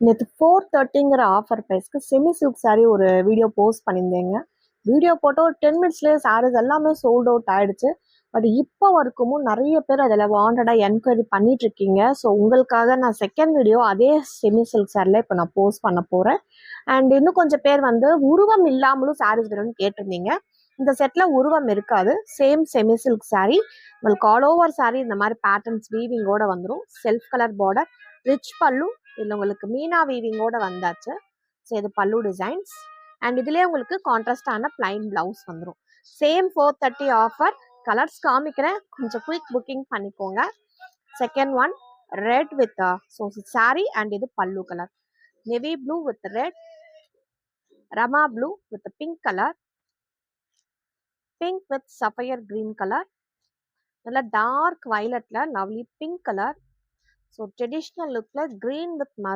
நேற்று 430ங்கிற ஆஃபர் ப்ரைஸ்க்கு semi silk saree ஒரு வீடியோ போஸ்ட் பண்ணியிருந்தேங்க. வீடியோ போட்டு ஒரு 10 மினிட்ஸ்லேயே சாரீஸ் எல்லாமே சோல்ட் அவுட் ஆயிடுச்சு. பட் இப்போ வரைக்கும் நிறைய பேர் அதில் வாண்டடாக என்கொயரி பண்ணிட்டு இருக்கீங்க. ஸோ உங்களுக்காக நான் செகண்ட் வீடியோ அதே செமி சில்க் சாரியில் இப்போ நான் போஸ்ட் பண்ண போகிறேன். அண்ட் இன்னும் கொஞ்சம் பேர் வந்து உருவம் இல்லாமலும் சாரீஸ் வேணும்னு கேட்டிருந்தீங்க. இந்த செட்டில் உருவம் இருக்காது. சேம் செமி சில்க் saree உங்களுக்கு ஆல் ஓவர் saree இந்த மாதிரி பேட்டர்ன்ஸ் வீவிங்கோட வந்துடும். செல்ஃப் கலர் பார்டர், ரிச் பல்லு, இதில் உங்களுக்கு மீனா வீவிங்கோட வந்தாச்சு. ஸோ இது பல்லு டிசைன்ஸ். அண்ட் இதுலேயே உங்களுக்கு கான்ட்ராஸ்டான பிளைன் பிளவுஸ் வந்துடும். Same 430 offer. கலர்ஸ் காமிக்கிறேன், கொஞ்சம் குயிக் புக்கிங் பண்ணிக்கோங்க. Second one red with so sari and இது பல்லு colour. Navy blue with red, ரமா blue with pink colour, pink with sapphire green colour, நல்லா டார்க் வயலட்ல lovely pink colour. So traditional லுக்கில் green with maroon